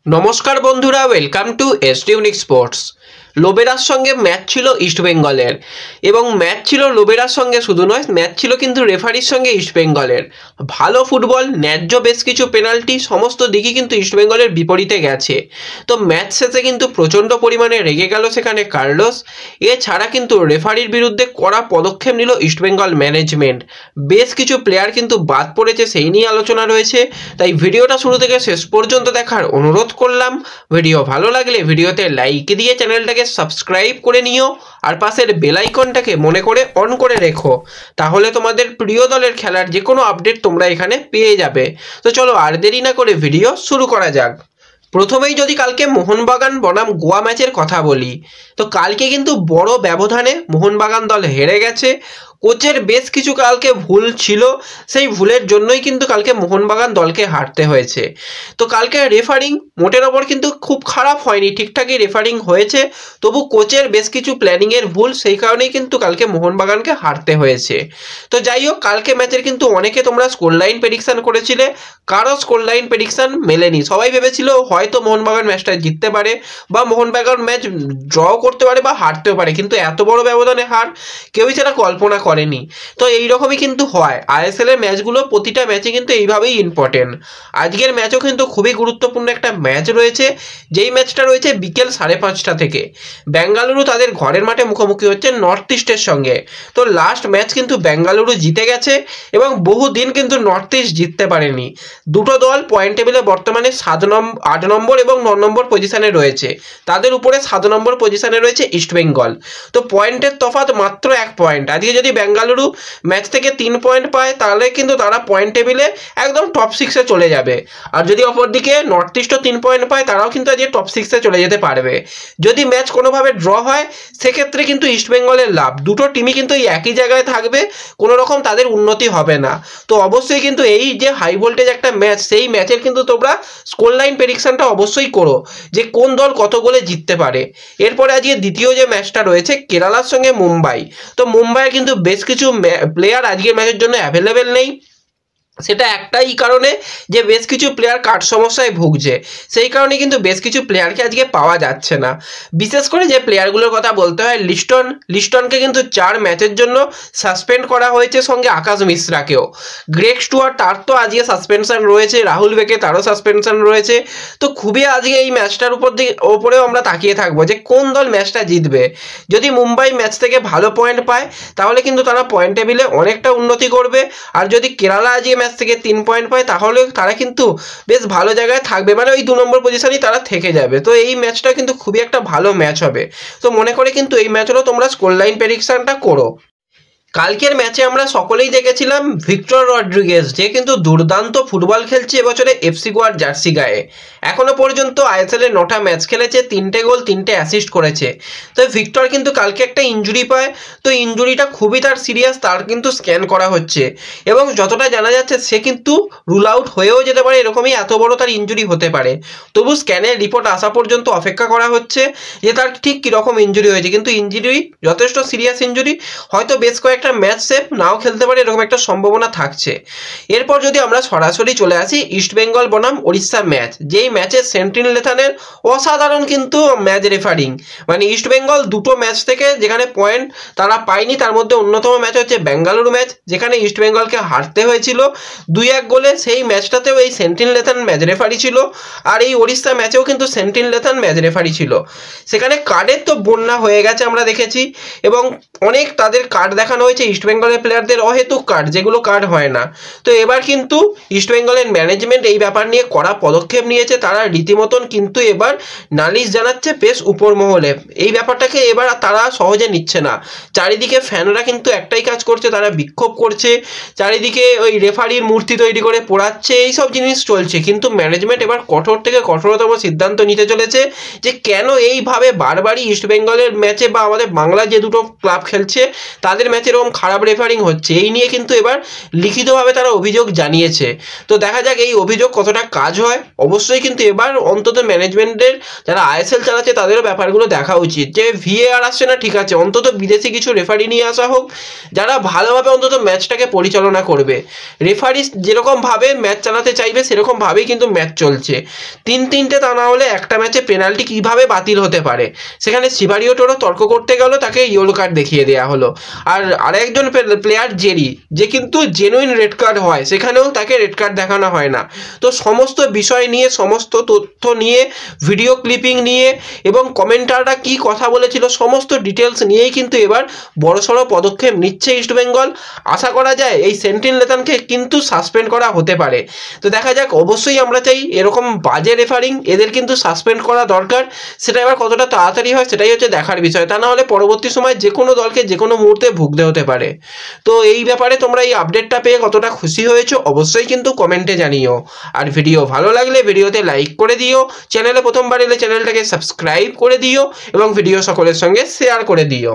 নমস্কার বন্ধুরা, welcome to এসডিউনিক sports. লোবেরার সঙ্গে ম্যাচ ছিল ইস্টবেঙ্গলের এবং ম্যাচ ছিল লোবেরার সঙ্গে শুধু নয়, ম্যাচ ছিল কিন্তু রেফারির সঙ্গে ইস্টবেঙ্গলের। ভালো ফুটবল, ন্যায্য বেশ কিছু পেনাল্টি, সমস্ত দিকই কিন্তু ইস্টবেঙ্গলের বিপরীতে গেছে। তো ম্যাচ শেষে কিন্তু প্রচণ্ড পরিমাণে রেগে গেল সেখানে কার্লোস। এছাড়া কিন্তু রেফারির বিরুদ্ধে কড়া পদক্ষেপ নিল ইস্টবেঙ্গল ম্যানেজমেন্ট। বেশ কিছু প্লেয়ার কিন্তু বাদ পড়েছে, সেই নিয়ে আলোচনা রয়েছে। তাই ভিডিওটা শুরু থেকে শেষ পর্যন্ত দেখার অনুরোধ করলাম। ভিডিও ভালো লাগলে ভিডিওতে লাইক দিয়ে চ্যানেলটাকে সাবস্ক্রাইব করে নিও, আর পাশের বেল আইকনটাকে মনে করে অন করে রেখো, তাহলে তোমাদের প্রিয় দলের খেলার যে কোনো আপডেট তোমরা এখানে পেয়ে যাবে। তো চলো আর দেরি না করে ভিডিও শুরু করা যাক। প্রথমেই যদি কালকে মোহনবাগান বনাম গোয়া ম্যাচের কথা বলি, তো কালকে কিন্তু বড় ব্যবধানে মোহনবাগান দল হেরে গেছে। কোচের বেশ কিছু কালকে ভুল ছিল, সেই ভুলের জন্যই কিন্তু কালকে মোহনবাগান দলকে হারতে হয়েছে। তো কালকে রেফারিং মোটের ওপর কিন্তু খুব খারাপ হয়নি, ঠিকঠাকই রেফারিং হয়েছে। তবু কোচের বেশ কিছু প্ল্যানিংয়ের ভুল, সেই কারণেই কিন্তু কালকে মোহনবাগানকে হারতে হয়েছে। তো যাই হোক, কালকে ম্যাচের কিন্তু অনেকে তোমরা স্কোর লাইন প্রেডিকশান করেছিলে, কারো স্কোর লাইন প্রেডিকশান মেলেনি। সবাই ভেবেছিল হয়তো মোহনবাগান ম্যাচটা জিততে পারে বা মোহনবাগান ম্যাচ ড্র করতে পারে বা হারতেও পারে, কিন্তু এত বড় ব্যবধানে হার কেউই সেটা কল্পনা করেনি। তো এইরকমই কিন্তু হয়, আইএসএল এর ম্যাচগুলো প্রতিটা ম্যাচে কিন্তু এইভাবেই ইম্পর্টেন্ট। আজকের ম্যাচও কিন্তু খুবই গুরুত্বপূর্ণ একটা ম্যাচ রয়েছে, যেই ম্যাচটা রয়েছে বিকেল 5:30 থেকে। বেঙ্গালুরু তাদের ঘরের মাঠে মুখোমুখি হচ্ছে নর্থ ইস্টের সঙ্গে। তো লাস্ট ম্যাচ কিন্তু বেঙ্গালুরু জিতে গেছে এবং বহুদিন কিন্তু নর্থ ইস্ট জিততে পারেনি। দুটো দল পয়েন্ট টেবিলে বর্তমানে 8 নম্বর এবং 9 নম্বর পজিশনে রয়েছে। তাদের উপরে 7 নম্বর পজিশনে রয়েছে ইস্টবেঙ্গল। তো পয়েন্টের তফাৎ মাত্র 1 পয়েন্ট। আজকে যদি বেঙ্গালুরু ম্যাচ থেকে 3 পয়েন্ট পায়, তাহলে কিন্তু তারা পয়েন্ট টেবিলে একদম টপ 6-এ চলে যাবে। আর যদি অপরদিকে নর্থ ইস্টও 3 পয়েন্ট পায়, তারাও কিন্তু আজকে টপ 6-এ চলে যেতে পারবে। যদি ম্যাচ কোনোভাবে ড্র হয়, সেক্ষেত্রে কিন্তু ইস্টবেঙ্গলের লাভ। দুটো টিমই কিন্তু এই একই জায়গায় থাকবে, কোনো রকম তাদের উন্নতি হবে না। তো অবশ্যই কিন্তু এই যে হাই ভোল্টেজ একটা ম্যাচ, সেই ম্যাচের কিন্তু তোমরা স্কোর লাইন প্রেডিকশনটা অবশ্যই করো যে কোন দল কত গোলে জিততে পারে। এরপরে আজকে দ্বিতীয় যে ম্যাচটা রয়েছে কেরালার সঙ্গে মুম্বাই। তো মুম্বাইয়ের কিন্তু বেশ কিছু প্লেয়ার আজকের ম্যাচের জন্য অ্যাভেলেবেল নেই। সেটা একটাই কারণে যে বেশ কিছু প্লেয়ার কার্ড সমস্যায় ভুগছে, সেই কারণে কিন্তু বেশ কিছু প্লেয়ারকে আজকে পাওয়া যাচ্ছে না। বিশেষ করে যে প্লেয়ারগুলোর কথা বলতে হয়, লিস্টনকে কিন্তু 4 ম্যাচের জন্য সাসপেন্ড করা হয়েছে, সঙ্গে আকাশ মিশ্রাকেও। গ্রেগ স্টুয়ার্ট, তার তো আজকে সাসপেনশন রয়েছে, রাহুল বেকে তারও সাসপেনশন রয়েছে। তো খুবই আজকে এই ম্যাচটার ওপরেও আমরা তাকিয়ে থাকবো যে কোন দল ম্যাচটা জিতবে। যদি মুম্বাই ম্যাচ থেকে ভালো পয়েন্ট পায়, তাহলে কিন্তু তারা পয়েন্ট টেবিলে অনেকটা উন্নতি করবে। আর যদি কেরালা আজকে ম্যাচ থেকে 3 পয়েন্ট পায়, তাহলে তারা কিন্তু বেশ ভালো জায়গায় থাকবে, মানে ওই 2 নম্বর পজিশনেই তারা থেকে যাবে। তো এই ম্যাচটা কিন্তু খুবই একটা ভালো ম্যাচ হবে। তো মনে করে কিন্তু এই ম্যাচেরও তোমরা স্কোর লাইন প্রেডিকশনটা করো। কালকের ম্যাচে আমরা সকলেই দেখেছিলাম ভিক্টর রড্রিগেজ, যে কিন্তু দুর্দান্ত ফুটবল খেলছে এবছরে এফসি গোয়ার জার্সি গায়ে। এখনো পর্যন্ত আইএসএল-এ 9টা ম্যাচ খেলেছে, 3টে গোল 3টে অ্যাসিস্ট করেছে। তো ভিক্টর কিন্তু কালকে একটা ইনজুরি পায়, তো ইনজুরিটা খুবই তার সিরিয়াস, তার কিন্তু স্ক্যান করা হচ্ছে এবং যতটা জানা যাচ্ছে সে কিন্তু রুল আউট হয়েও যেতে পারে, এরকমই এত বড় তার ইনজুরি হতে পারে। তবু স্ক্যানের রিপোর্ট আসা পর্যন্ত অপেক্ষা করা হচ্ছে যে তার ঠিক কীরকম ইনজুরি হয়েছে। কিন্তু ইনজুরি যথেষ্ট সিরিয়াস ইনজুরি, হয়তো বেশ কয়েকটা ম্যাচ সেফ নাও খেলতে পারে, এরকম একটা সম্ভাবনা থাকছে। এরপর যদি আমরা সরাসরি চলে আসি ইস্টবেঙ্গল বনাম ওড়িশা ম্যাচ, যেই ম্যাচে সেন্ট্রিন লেথানের অসাধারণ কিন্তু ম্যাচ রেফারিং। মানে ইস্টবেঙ্গল দুটো ম্যাচ থেকে যেখানে পয়েন্ট তারা পায়নি, তার মধ্যে অন্যতম ম্যাচ হচ্ছে বেঙ্গালুরু ম্যাচ, যেখানে ইস্টবেঙ্গলকে হারতে হয়েছিল 2-1 গোলে। সেই ম্যাচটাতেও এই সেন্ট্রিন লেথান ম্যাচ রেফারি ছিল, আর এই ওড়িশা ম্যাচেও কিন্তু সেন্ট্রিন লেথান ম্যাচ রেফারি ছিল। সেখানে কার্ডের তো বন্যা হয়ে গেছে আমরা দেখেছি, এবং অনেক তাদের কার্ড দেখানো হয়েছে ইস্টবেঙ্গলের প্লেয়ারদের, অহেতুক কার্ড, যেগুলো কার্ড হয় না। তো এবার কিন্তু ইস্টবেঙ্গলের ম্যানেজমেন্ট এই ব্যাপার নিয়ে কড়া পদক্ষেপ নিয়েছে। তারা রীতিমতন কিন্তু এবার নালিশ জানাচ্ছে বেশ উপর মহলে। এই ব্যাপারটাকে এবার তারা সহজে নিচ্ছে না। চারিদিকে ফ্যানরা কিন্তু একটাই কাজ করছে, তারা বিক্ষোভ করছে, চারিদিকে ওই রেফারির মূর্তি তৈরি করে পোড়াচ্ছে, এইসব জিনিস চলছে। কিন্তু ম্যানেজমেন্ট এবার কঠোর থেকে কঠোরতম সিদ্ধান্ত নিতে চলেছে যে কেন এইভাবে বারবারই ইস্টবেঙ্গলের ম্যাচে বা আমাদের বাংলা যে দুটো ক্লাব খেলছে তাদের ম্যাচেরও এরকম খারাপ রেফারিং হচ্ছে, এই নিয়ে কিন্তু এবার লিখিতভাবে তারা অভিযোগ জানিয়েছে। তো দেখা যাক এই অভিযোগ কতটা কাজ হয়। অবশ্যই কিন্তু এবার অন্তত ম্যানেজমেন্টের যারা আইএসএল চালাচ্ছে তাদেরও ব্যাপারগুলো দেখা উচিত, যে ভিএআর আসছে না ঠিক আছে, অন্তত বিদেশি কিছু রেফারি নিয়ে আসা হোক যারা ভালোভাবে অন্তত ম্যাচটাকে পরিচালনা করবে। রেফারি যেরকমভাবে ম্যাচ চালাতে চাইবে সেরকমভাবেই কিন্তু ম্যাচ চলছে। তিনটে তা না হলে একটা ম্যাচে পেনাল্টি কীভাবে বাতিল হতে পারে, সেখানে সিবারিওটোরও তর্ক করতে গেল, তাকে ইয়েলো কার্ড দেখিয়ে দেওয়া হলো। আর আরেকজন প্লেয়ার জেরি, যে কিন্তু জেনুইন রেড কার্ড হয়, সেখানেও তাকে রেড কার্ড দেখানো হয় না। তো সমস্ত বিষয় নিয়ে, সমস্ত তথ্য নিয়ে, ভিডিও ক্লিপিং নিয়ে এবং কমেন্টাররা কি কথা বলেছিল সমস্ত ডিটেলস নিয়েই কিন্তু এবার বড়সড় পদক্ষেপ নিচ্ছে ইস্টবেঙ্গল। আশা করা যায় এই সেন্টিন লেথানকে কিন্তু সাসপেন্ড করা হতে পারে। তো দেখা যাক, অবশ্যই আমরা চাই এরকম বাজে রেফারিং এদের কিন্তু সাসপেন্ড করা দরকার। সেটা এবার কতটা তাড়াতাড়ি হয় সেটাই হচ্ছে দেখার বিষয়, তা না হলে পরবর্তী সময় যে কোনো দলকে যে কোনো মুহূর্তে ভুগতে হতে পারে। তো এই ব্যাপারে তোমরা এই আপডেটটা পেয়ে কতটা খুশি হয়েছো অবশ্যই কিন্তু কমেন্টে জানিও। আর ভিডিও ভালো লাগলে ভিডিওতে লাইক করে দিও, চ্যানেলে প্রথমবার এলে চ্যানেলটাকে সাবস্ক্রাইব করে দিও এবং ভিডিও সকলের সঙ্গে শেয়ার করে দিও।